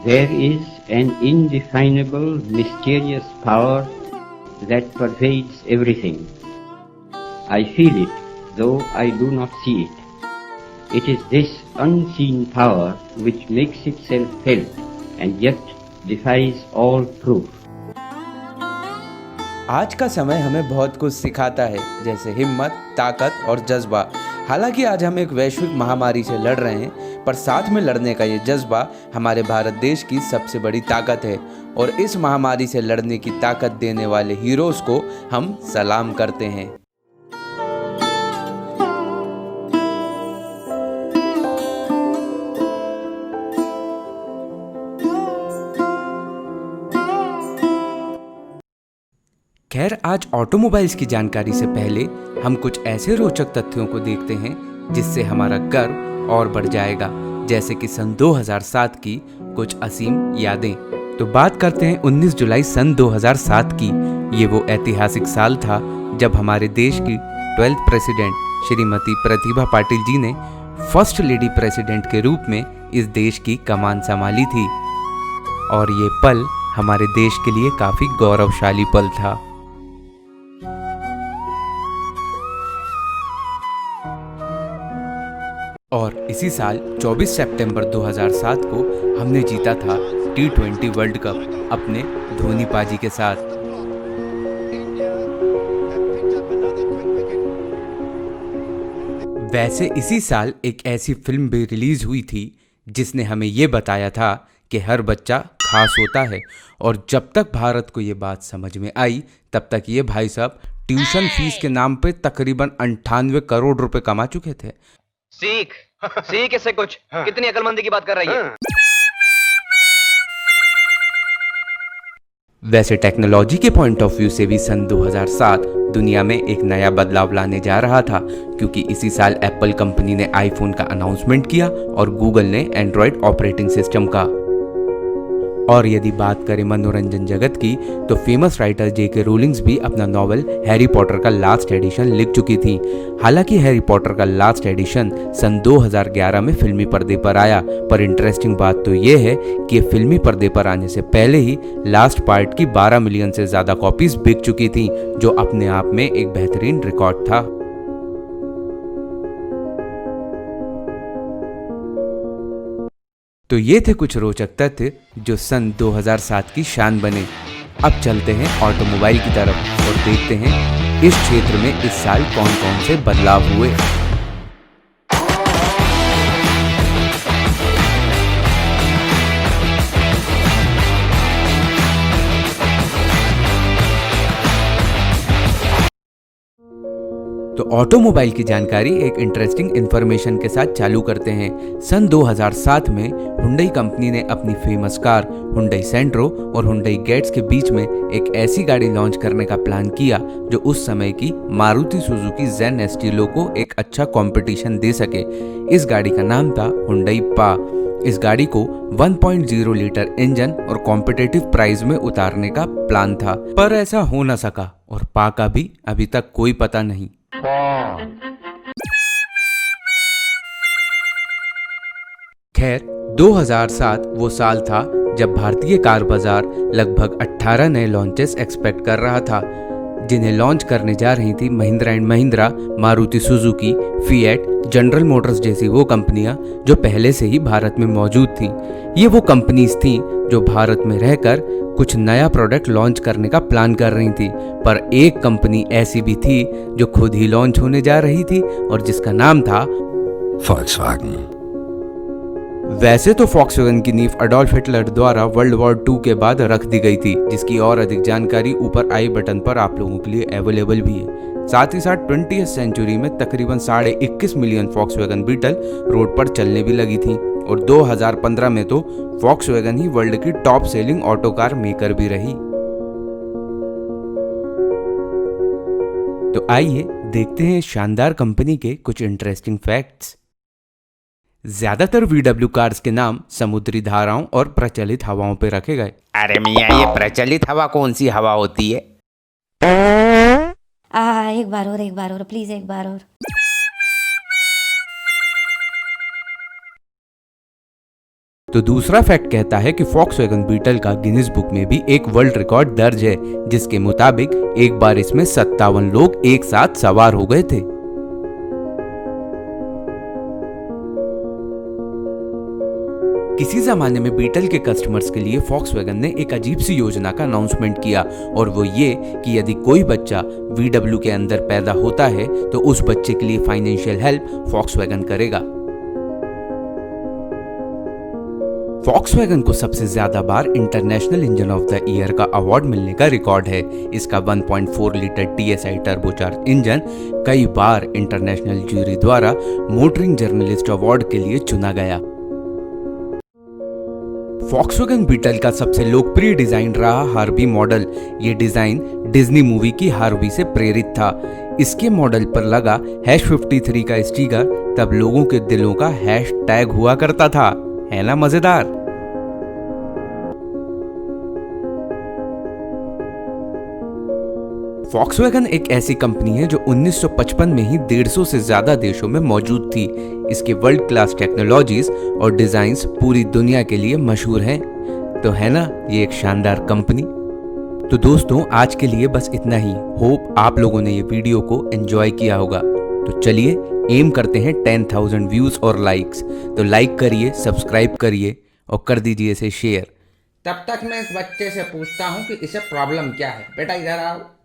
There is an indefinable, mysterious power that pervades everything. I feel it, though I do not see it. It is this unseen power which makes itself felt and yet defies all proof. आज का समय हमें बहुत कुछ सिखाता है, जैसे हिम्मत, ताकत और जज्बा। हालांकि आज हम एक वैश्विक महामारी से लड़ रहे हैं, पर साथ में लड़ने का ये जज्बा हमारे भारत देश की सबसे बड़ी ताकत है और इस महामारी से लड़ने की ताकत देने वाले हीरोज को हम सलाम करते हैं। खैर, आज ऑटोमोबाइल्स की जानकारी से पहले हम कुछ ऐसे रोचक तथ्यों को देखते हैं जिससे हमारा गर्व और बढ़ जाएगा, जैसे कि सन 2007 की कुछ असीम यादें। तो बात करते हैं 19 जुलाई सन 2007 की। ये वो ऐतिहासिक साल था जब हमारे देश की 12th प्रेसिडेंट श्रीमती प्रतिभा पाटिल जी ने फर्स्ट लेडी प्रेसिडेंट के रूप में इस देश की कमान संभाली थी और ये पल हमारे देश के लिए काफी गौरवशाली पल था। और इसी साल 24 सितंबर 2007 को हमने जीता था T20 वर्ल्ड कप अपने धोनी पाजी के साथ। वैसे इसी साल एक ऐसी फिल्म भी रिलीज हुई थी जिसने हमें ये बताया था कि हर बच्चा खास होता है, और जब तक भारत को ये बात समझ में आई तब तक ये भाई साहब ट्यूशन फीस के नाम पे तकरीबन 98 करोड़ रुपए कमा चुके थे। सीख इससे कुछ। कितनी अकलमंदी की बात कर रही है। वैसे टेक्नोलॉजी के पॉइंट ऑफ व्यू से भी सन 2007 दुनिया में एक नया बदलाव लाने जा रहा था, क्योंकि इसी साल एप्पल कंपनी ने आईफोन का अनाउंसमेंट किया और गूगल ने एंड्रॉयड ऑपरेटिंग सिस्टम का। और यदि बात करें मनोरंजन जगत की, तो फेमस राइटर J.K. रोलिंग्स भी अपना नॉवल हैरी पॉटर का लास्ट एडिशन लिख चुकी थी। हालांकि हैरी पॉटर का लास्ट एडिशन सन 2011 में फिल्मी पर्दे पर आया, पर इंटरेस्टिंग बात तो ये है कि फिल्मी पर्दे पर आने से पहले ही लास्ट पार्ट की 12 मिलियन से ज़्यादा कॉपीज बिक चुकी थी, जो अपने आप में एक बेहतरीन रिकॉर्ड था। तो ये थे कुछ रोचक तथ्य जो सन 2007 की शान बने। अब चलते हैं ऑटोमोबाइल की तरफ और देखते हैं इस क्षेत्र में इस साल कौन कौन से बदलाव हुए। तो ऑटोमोबाइल की जानकारी एक इंटरेस्टिंग इंफॉर्मेशन के साथ चालू करते हैं। सन 2007 में हुंडई कंपनी ने अपनी फेमस कार हुंडई सेंट्रो और हुंडई गेट्स के बीच में एक ऐसी गाड़ी लॉन्च करने का प्लान किया जो उस समय की मारुति सुजुकी जेन एस्टिलो को एक अच्छा कंपटीशन दे सके। इस गाड़ी का नाम था हुंडई पा। इस गाड़ी को 1.0 लीटर इंजन और कॉम्पिटिटिव प्राइस में उतारने का प्लान था, पर ऐसा हो न सका और पा का भी अभी तक कोई पता नहीं। खैर, 2007 वो साल था जब भारतीय कार बाजार लगभग 18 नए लॉन्चेस एक्सपेक्ट कर रहा था, जिन्हें लॉन्च करने जा रही थी Mahindra and Mahindra, Maruti Suzuki, fiat, general Motors जैसी वो कंपनियां जो पहले से ही भारत में मौजूद थीं। ये वो कंपनीज थीं जो भारत में रहकर कुछ नया प्रोडक्ट लॉन्च करने का प्लान कर रही थी, पर एक कंपनी ऐसी भी थी जो खुद ही लॉन्च होने जा रही थी और जिसका नाम था Volkswagen। वैसे तो फॉक्सवैगन की नींव अडोल्फ हिटलर द्वारा वर्ल्ड वॉर 2 के बाद रख दी गई थी, जिसकी और अधिक जानकारी ऊपर आई बटन पर आप लोगों के लिए अवेलेबल भी है। साथ ही साथ 20th सेंचुरी में तकरीबन 21.5 मिलियन फॉक्सवैगन बीटल रोड पर चलने भी लगी थी और 2015 में तो फॉक्सवैगन ही वर्ल्ड की top selling auto car maker भी रही। तो आइए देखते हैं शानदार कंपनी के कुछ इंटरेस्टिंग फैक्ट्स। ज्यादातर VW कार्स के नाम समुद्री धाराओं और प्रचलित हवाओं पे रखे गए। अरे मियाँ, ये प्रचलित हवा कौन सी हवा होती है? एक बार और प्लीज, एक बार और। तो दूसरा फैक्ट कहता है कि फॉक्सवैगन बीटल का गिनीज बुक में भी एक वर्ल्ड रिकॉर्ड दर्ज है, जिसके मुताबिक एक बार इसमें 57 लोग एक साथ सवार हो गए थे। किसी जमाने में बीटल के कस्टमर्स के लिए फॉक्सवैगन ने एक अजीब सी योजना का अनाउंसमेंट किया, और वो ये कि यदि कोई बच्चा VW के अंदर पैदा होता है तो उस बच्चे के लिए फाइनेंशियल हेल्प फॉक्सवैगन करेगा। फॉक्सवैगन को सबसे ज्यादा बार international engine of the year का अवार्ड मिलने का रिकॉर्ड है। इसका 1.4 लीटर TSI टर्बोचार्ज इंजन कई बार इंटरनेशनल ज्यूरी द्वारा मोटरिंग जर्नलिस्ट अवार्ड के लिए चुना गया। फॉक्सवैगन बीटल का सबसे लोकप्रिय डिजाइन रहा हार्वी मॉडल। ये डिजाइन डिज्नी मूवी की हार्वी से प्रेरित था। इसके मॉडल पर लगा #53 का स्टिकर तब लोगों के दिलों का हैशटैग हुआ करता था, है ना मजेदार। फॉक्सवैगन एक ऐसी कंपनी है जो 1955 में ही 150 से ज्यादा देशों में मौजूद थी। इसके वर्ल्ड क्लास टेक्नोलॉजीज और डिजाइन्स पूरी दुनिया के लिए मशहूर हैं। तो है ना ये एक शानदार कंपनी। तो दोस्तों आज के लिए बस इतना ही। होप आप लोगों ने ये वीडियो को एंजॉय किया होगा। तो चलिए एम करते हैं 10,000 व्यूज और लाइक्स। तो लाइक करिए, सब्सक्राइब करिए और कर दीजिए इसे शेयर। तब तक मैं इस बच्चे से पूछता हूँ कि इसे प्रॉब्लम क्या है। बेटा इधर आओ।